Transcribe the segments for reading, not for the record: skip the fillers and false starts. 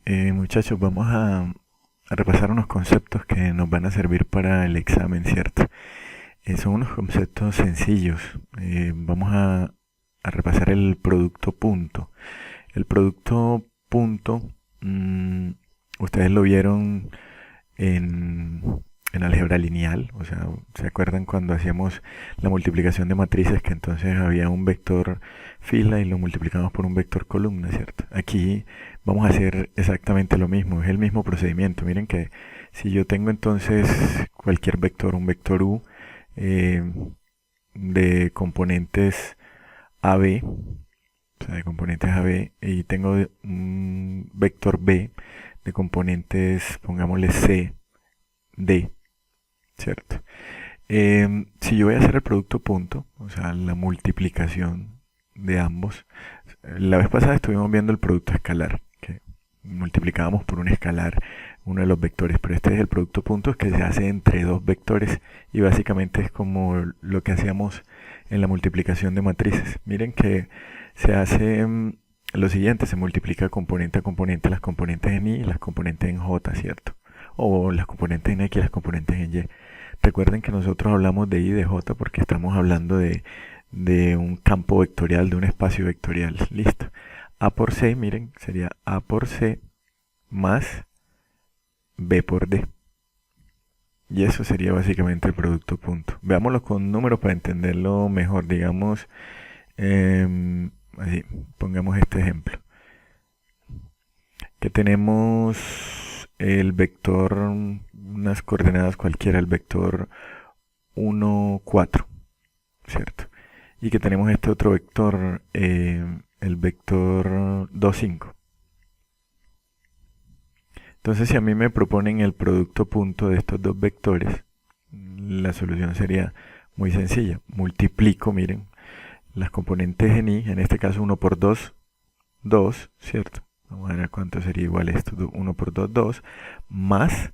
Muchachos, vamos a repasar unos conceptos que nos van a servir para el examen, ¿cierto? Son unos conceptos sencillos. Vamos a repasar el producto punto. El producto punto, mm, ustedes lo vieron en, en álgebra lineal, o sea, ¿se acuerdan cuando hacíamos la multiplicación de matrices que entonces había un vector fila y lo multiplicamos por un vector columna, ¿cierto? Aquí vamos a hacer exactamente lo mismo, es el mismo procedimiento. Miren que si yo tengo entonces cualquier vector, un vector u eh, de componentes AB, o sea, de componentes AB, y tengo un vector B de componentes, pongámosle C, D, ¿cierto? Si yo voy a hacer el producto punto, o sea, la multiplicación de ambos, la vez pasada estuvimos viendo el producto escalar, que multiplicábamos por un escalar uno de los vectores, pero este es el producto puntos que se hace entre dos vectores y básicamente es como lo que hacíamos en la multiplicación de matrices. Miren que se hace lo siguiente, se multiplica componente a componente, las componentes en Y y las componentes en J, ¿cierto? O las componentes en X y las componentes en Y. Recuerden que nosotros hablamos de Y y de J porque estamos hablando de un campo vectorial, de un espacio vectorial. Listo. A por C, miren, sería A por C más B por D. Y eso sería básicamente el producto punto. Veámoslo con números para entenderlo mejor. Digamos, así, pongamos este ejemplo. Que tenemos el vector, unas coordenadas cualquiera, el vector 1, 4, ¿cierto? Y que tenemos este otro vector, el vector 2, 5. Entonces, si a mí me proponen el producto punto de estos dos vectores, la solución sería muy sencilla. Multiplico, miren, las componentes en Y, en este caso 1 por 2, 2, ¿cierto? Vamos a ver a cuánto sería igual esto. 1 por 2, 2, más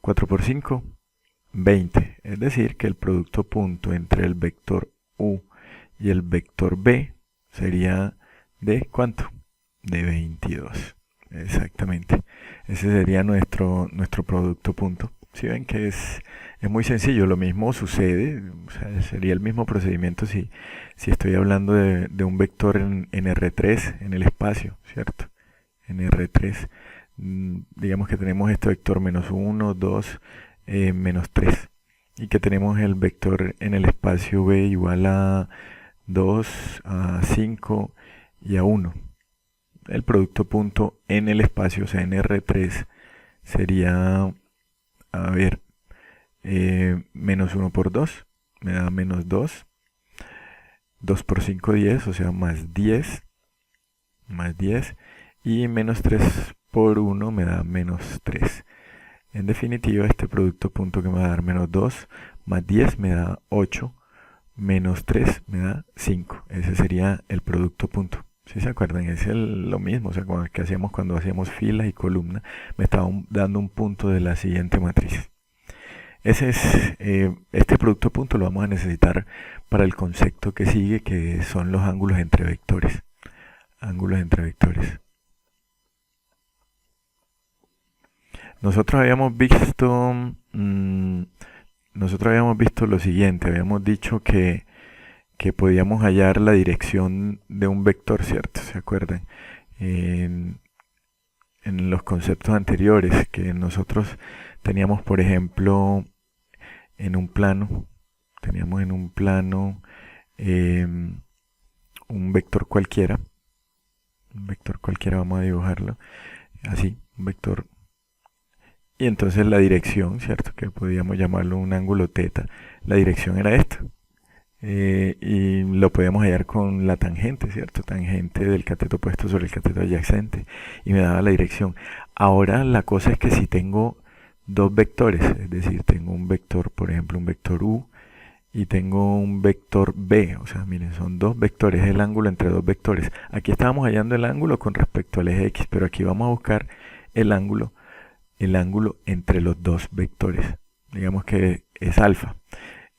4 por 5, 20. Es decir, que el producto punto entre el vector U y el vector B sería de ¿cuánto? De 22. Exactamente. Ese sería nuestro producto punto. Si ven que es muy sencillo, lo mismo sucede, o sea, sería el mismo procedimiento si estoy hablando de un vector en R3, en el espacio, ¿cierto? En R3, digamos que tenemos este vector menos 1, 2, menos 3. Y que tenemos el vector en el espacio B igual a 2, a 5 y a 1. El producto punto en el espacio, o sea, en R3, sería, a ver, menos 1 por 2, me da menos 2. 2 por 5, 10, o sea, más 10. Más 10. Y menos 3 por 1 me da menos 3. En definitiva, este producto punto que me va a dar menos 2 más 10 me da 8, menos 3 me da 5. Ese sería el producto punto. Si se acuerdan, es lo mismo, o sea, como que hacíamos cuando hacíamos fila y columna, me estaba dando un punto de la siguiente matriz. Este producto punto lo vamos a necesitar para el concepto que sigue, que son los ángulos entre vectores. Ángulos entre vectores. Nosotros habíamos visto, nosotros habíamos visto lo siguiente, habíamos dicho que podíamos hallar la dirección de un vector, ¿cierto? ¿Se acuerdan? En, en los conceptos anteriores, que nosotros teníamos, por ejemplo, teníamos en un plano un vector cualquiera, vamos a dibujarlo, así, un vector. Y entonces la dirección, ¿cierto? Que podíamos llamarlo un ángulo teta. La dirección era esta. Y lo podíamos hallar con la tangente, ¿cierto? Tangente del cateto opuesto sobre el cateto adyacente. Y me daba la dirección. Ahora la cosa es que si tengo dos vectores, es decir, tengo un vector, por ejemplo, un vector U y tengo un vector B, o sea, miren, son dos vectores, el ángulo entre dos vectores. Aquí estábamos hallando el ángulo con respecto al eje X, pero aquí vamos a buscar el ángulo entre los dos vectores. Digamos que es alfa.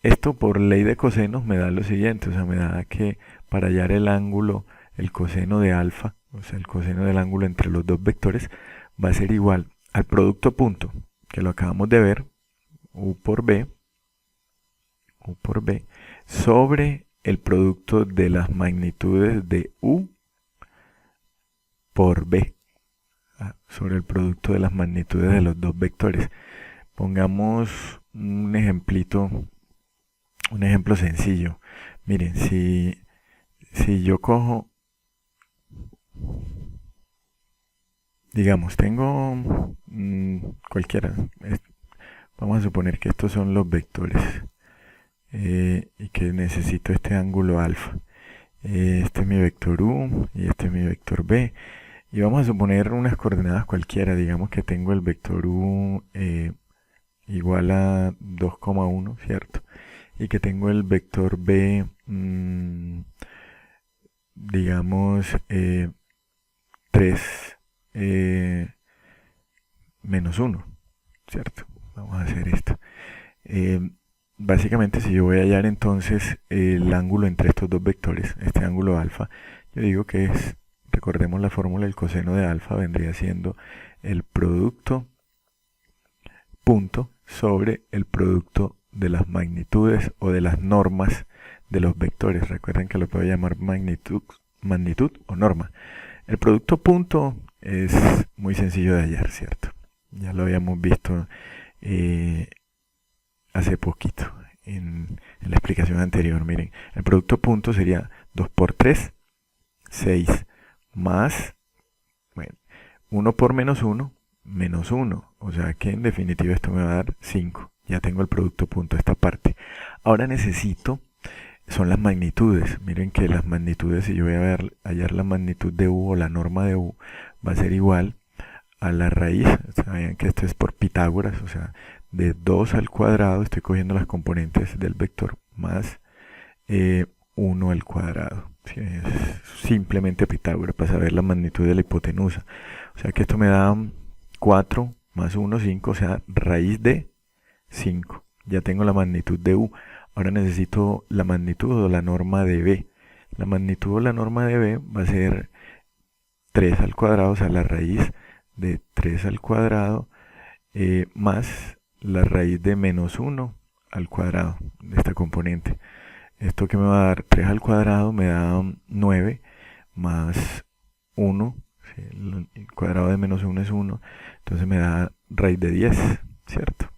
Esto por ley de cosenos me da lo siguiente, o sea, me da que para hallar el ángulo, el coseno de alfa, o sea, el coseno del ángulo entre los dos vectores, va a ser igual al producto punto, que lo acabamos de ver, u por b, sobre el producto de las magnitudes de u por b, sobre el producto de las magnitudes de los dos vectores. Pongamos un ejemplito, un ejemplo sencillo. Miren, si yo cojo, digamos, tengo cualquiera, vamos a suponer que estos son los vectores y que necesito este ángulo alfa. Este es mi vector u y este es mi vector b. Y vamos a suponer unas coordenadas cualquiera. Digamos que tengo el vector u igual a 2,1, ¿cierto? Y que tengo el vector b, digamos, 3 menos 1, ¿cierto? Vamos a hacer esto. Básicamente, si yo voy a hallar entonces el ángulo entre estos dos vectores, este ángulo alfa, yo digo que es, recordemos la fórmula, el coseno de alfa vendría siendo el producto punto sobre el producto de las magnitudes o de las normas de los vectores. Recuerden que lo puedo llamar magnitud o norma. El producto punto es muy sencillo de hallar, ¿cierto? Ya lo habíamos visto hace poquito en la explicación anterior. Miren, el producto punto sería 2 por 3, 6, más, bueno, 1 por menos 1, menos 1. O sea que en definitiva esto me va a dar 5. Ya tengo el producto punto, esta parte. Ahora necesito, son las magnitudes. Miren que las magnitudes, si yo voy a hallar la magnitud de u o la norma de u, va a ser igual a la raíz. Saben que esto es por Pitágoras, o sea, de 2 al cuadrado, estoy cogiendo las componentes del vector, más 1 al cuadrado. ¿Sí? Es simplemente Pitágoras para saber la magnitud de la hipotenusa. O sea que esto me da 4 más 1, 5, o sea, raíz de 5. Ya tengo la magnitud de u. Ahora necesito la magnitud o la norma de b. La magnitud o la norma de b va a ser 3 al cuadrado, o sea, la raíz de 3 al cuadrado más la raíz de menos 1 al cuadrado de esta componente. Esto que me va a dar 3 al cuadrado me da 9 más 1. ¿Sí? El cuadrado de menos 1 es 1. Entonces me da raíz de 10, ¿cierto?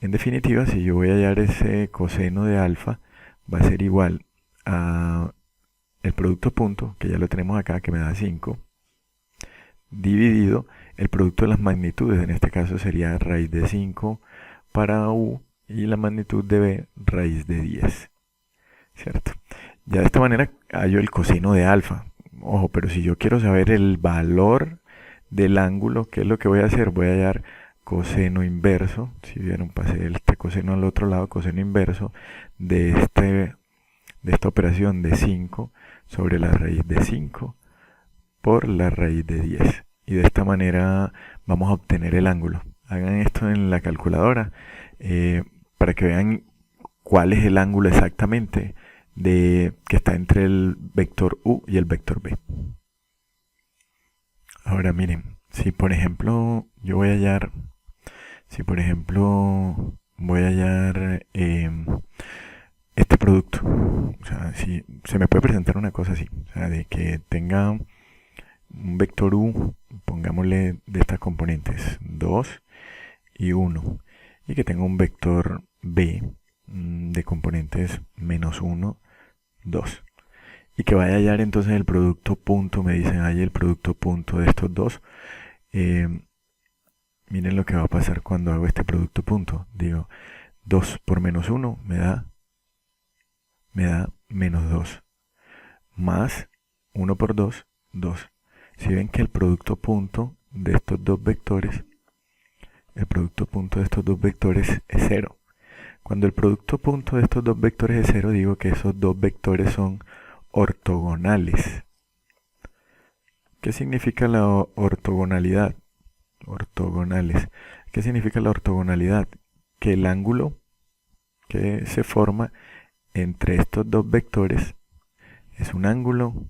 En definitiva, si yo voy a hallar ese coseno de alfa, va a ser igual a el producto punto, que ya lo tenemos acá, que me da 5, dividido el producto de las magnitudes. En este caso sería raíz de 5 para u y la magnitud de b, raíz de 10, ¿cierto? Ya de esta manera hallo el coseno de alfa. Ojo, pero si yo quiero saber el valor del ángulo, ¿qué es lo que voy a hacer? Voy a hallar coseno inverso. Si vieron, pasé este coseno al otro lado, coseno inverso de esta operación de 5 sobre la raíz de 5 por la raíz de 10. Y de esta manera vamos a obtener el ángulo. Hagan esto en la calculadora para que vean cuál es el ángulo exactamente que está entre el vector u y el vector b. Ahora miren, si por ejemplo yo voy a hallar, este producto, o sea, si se me puede presentar una cosa así, o sea, de que tenga un vector u, pongámosle de estas componentes 2 y 1, y que tenga un vector b de componentes menos 1, 2, y que vaya a hallar entonces el producto punto. Me dicen ahí el producto punto de estos dos. Miren lo que va a pasar cuando hago este producto punto. Digo, 2 por menos 1 me da menos 2, más 1 por 2, 2. Si ven que el producto punto de estos dos vectores, es 0. Cuando el producto punto de estos dos vectores es 0, digo que esos dos vectores son ortogonales. ¿Qué significa la ortogonalidad? Ortogonales. ¿Qué significa la ortogonalidad? Que el ángulo que se forma entre estos dos vectores es un ángulo,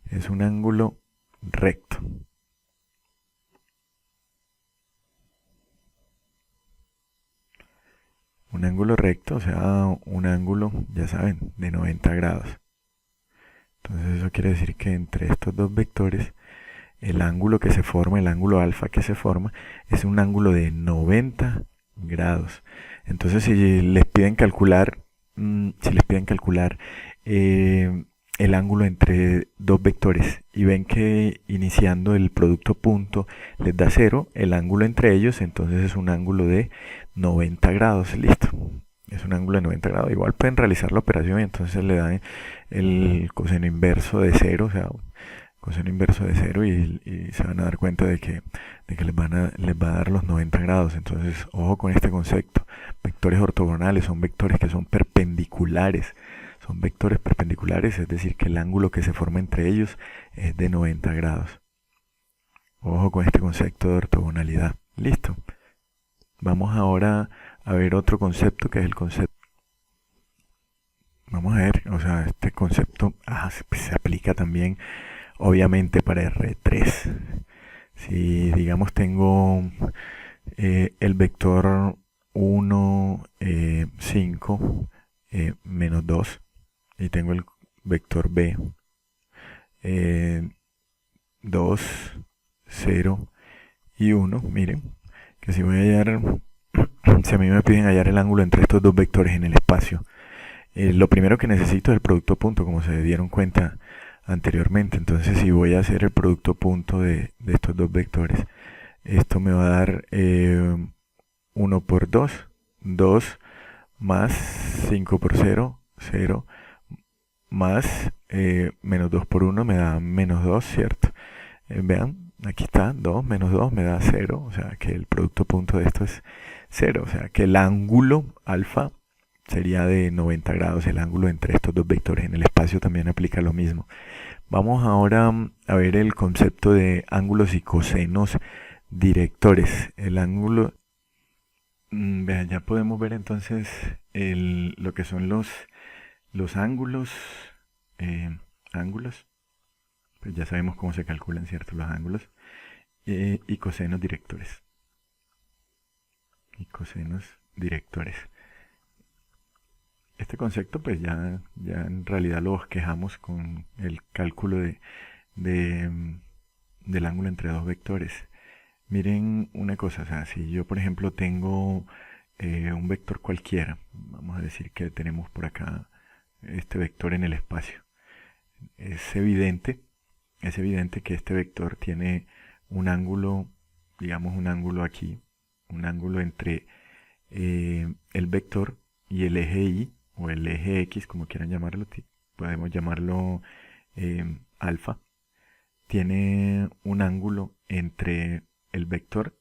es un ángulo recto. Un ángulo recto, o sea, un ángulo, ya saben, de 90 grados. Entonces eso quiere decir que entre estos dos vectores, el ángulo que se forma, el ángulo alfa que se forma, es un ángulo de 90 grados. Entonces si les piden calcular, eh, el ángulo entre dos vectores y ven que iniciando el producto punto les da 0, el ángulo entre ellos entonces es un ángulo de 90 grados, listo. Es un ángulo de 90 grados. Igual pueden realizar la operación y entonces le dan el coseno inverso de 0, o sea, coseno inverso de 0 y se van a dar cuenta de que les va a dar los 90 grados. Entonces, ojo con este concepto. Vectores ortogonales son vectores que son perpendiculares. Son vectores perpendiculares, es decir, que el ángulo que se forma entre ellos es de 90 grados. Ojo con este concepto de ortogonalidad. Listo. Vamos ahora a ver otro concepto que es el concepto. Vamos a ver, o sea, este concepto se aplica también obviamente para R3. Si digamos tengo el vector 1, 5, menos 2 y tengo el vector B 2, 0 y 1, miren, que si voy a hallar, si a mí me piden hallar el ángulo entre estos dos vectores en el espacio, lo primero que necesito es el producto punto, como se dieron cuenta anteriormente. Entonces si voy a hacer el producto punto de estos dos vectores, esto me va a dar 1 por 2, 2 más 5 por 0, 0 más menos 2 por 1 me da menos 2, ¿cierto? Vean, aquí está, 2 menos 2 me da 0, o sea que el producto punto de esto es 0, o sea que el ángulo alfa sería de 90 grados, el ángulo entre estos dos vectores. En el espacio también aplica lo mismo. Vamos ahora a ver el concepto de ángulos y cosenos directores. El ángulo, vean, ya podemos ver entonces lo que son los ángulos, ángulos, pues ya sabemos cómo se calculan, ¿cierto? Los ángulos, y cosenos directores. Y cosenos directores. Este concepto pues ya en realidad lo bosquejamos con el cálculo del ángulo entre dos vectores. Miren una cosa, o sea, si yo por ejemplo tengo un vector cualquiera, vamos a decir que tenemos por acá este vector en el espacio, es evidente, que este vector tiene un ángulo, digamos un ángulo aquí, un ángulo entre el vector y el eje y o el eje x, como quieran llamarlo, podemos llamarlo alfa, tiene un ángulo entre el vector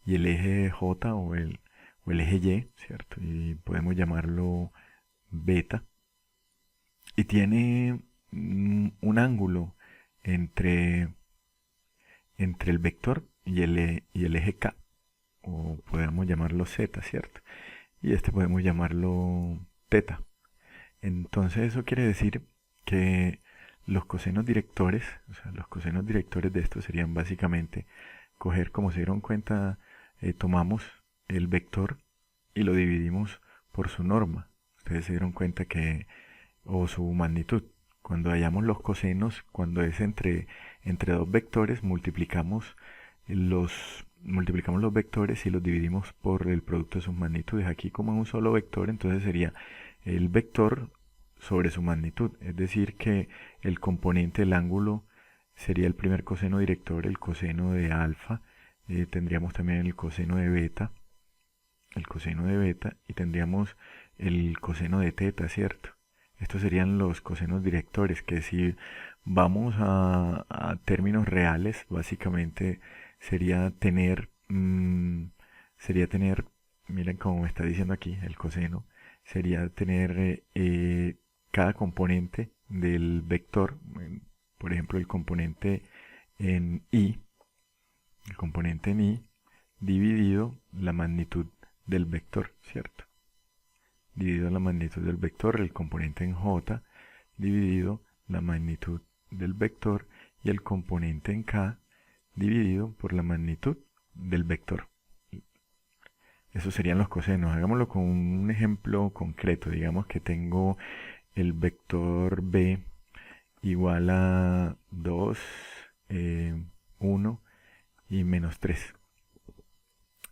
y el eje j o el eje y, ¿cierto? Y podemos llamarlo beta. Y tiene un ángulo entre, el vector y el eje k, o podemos llamarlo z, ¿cierto? Y este podemos llamarlo teta. Entonces eso quiere decir que los cosenos directores, o sea, los cosenos directores de esto serían básicamente coger, como se dieron cuenta, tomamos el vector y lo dividimos por su norma. Ustedes se dieron cuenta que, o su magnitud. Cuando hallamos los cosenos, cuando es entre dos vectores, multiplicamos los vectores y los dividimos por el producto de sus magnitudes. Aquí como es un solo vector, entonces sería el vector sobre su magnitud, es decir que el componente del ángulo sería el primer coseno director, el coseno de alfa, tendríamos también el coseno de beta, y tendríamos el coseno de teta, ¿cierto? Estos serían los cosenos directores, que si vamos a términos reales, básicamente sería tener, miren como me está diciendo aquí, el coseno, sería tener cada componente del vector, por ejemplo el componente en i, dividido la magnitud del vector, ¿cierto? Dividido la magnitud del vector, el componente en j, dividido la magnitud del vector, y el componente en k, dividido por la magnitud del vector. Esos serían los cosenos. Hagámoslo con un ejemplo concreto. Digamos que tengo el vector b igual a 2, 1 y menos 3.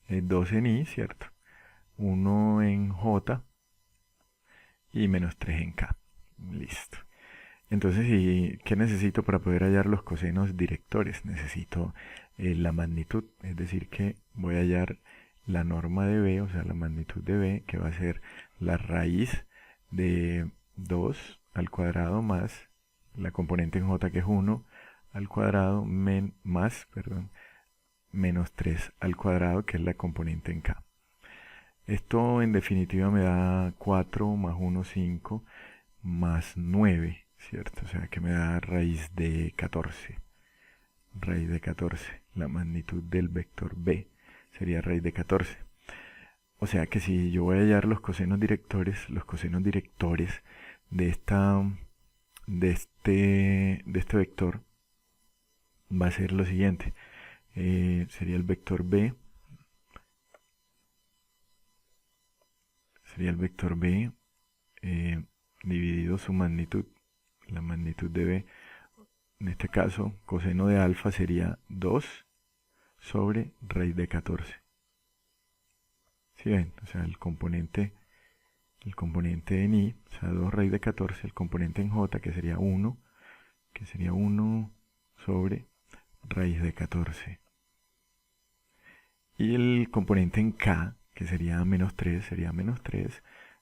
2 en i, ¿cierto? 1 en j y menos 3 en k. Listo. Entonces, ¿qué necesito para poder hallar los cosenos directores? Necesito la magnitud, es decir, que voy a hallar la norma de b, o sea, la magnitud de b, que va a ser la raíz de 2 al cuadrado más la componente en j, que es 1 al cuadrado, menos 3 al cuadrado, que es la componente en k. Esto en definitiva me da 4 más 1, 5, más 9, ¿cierto? O sea que me da raíz de 14. Raíz de 14. La magnitud del vector b sería raíz de 14. O sea que si yo voy a hallar los cosenos directores de este vector, va a ser lo siguiente. Sería el vector b. Sería el vector b dividido su magnitud. La magnitud de b. En este caso, coseno de alfa sería 2 sobre raíz de 14. ¿Sí ven? O sea, el componente en i, o sea, 2 raíz de 14, el componente en j, que sería 1 sobre raíz de 14. Y el componente en k, que sería menos 3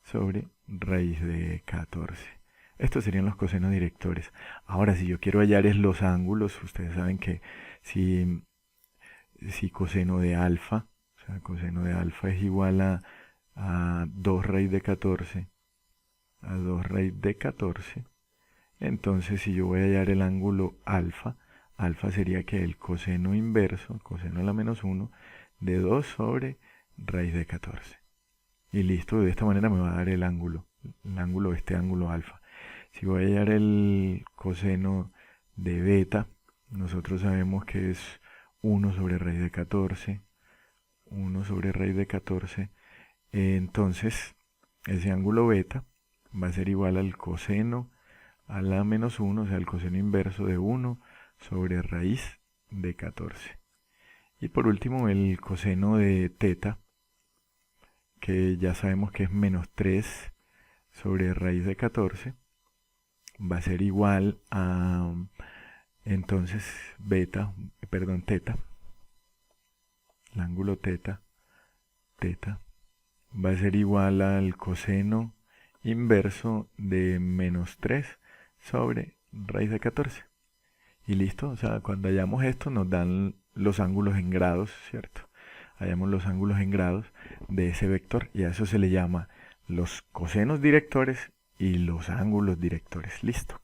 sobre raíz de 14. Estos serían los cosenos directores. Ahora, si yo quiero hallar los ángulos, ustedes saben que si coseno de alfa, o sea, coseno de alfa es igual a 2 raíz de 14, entonces si yo voy a hallar el ángulo alfa, alfa sería que el coseno inverso, coseno a la menos 1, de 2 sobre raíz de 14. Y listo, de esta manera me va a dar el ángulo este ángulo alfa. Si voy a hallar el coseno de beta, nosotros sabemos que es 1 sobre raíz de 14, 1 sobre raíz de 14. Entonces, ese ángulo beta va a ser igual al coseno a la menos 1, o sea, el coseno inverso de 1 sobre raíz de 14. Y por último, el coseno de teta, que ya sabemos que es menos 3 sobre raíz de 14, va a ser igual a, entonces, teta, el ángulo teta, va a ser igual al coseno inverso de menos 3 sobre raíz de 14. Y listo, o sea, cuando hallamos esto nos dan los ángulos en grados, ¿cierto? Hallamos los ángulos en grados de ese vector y a eso se le llama los cosenos directores y los ángulos directores. Listo.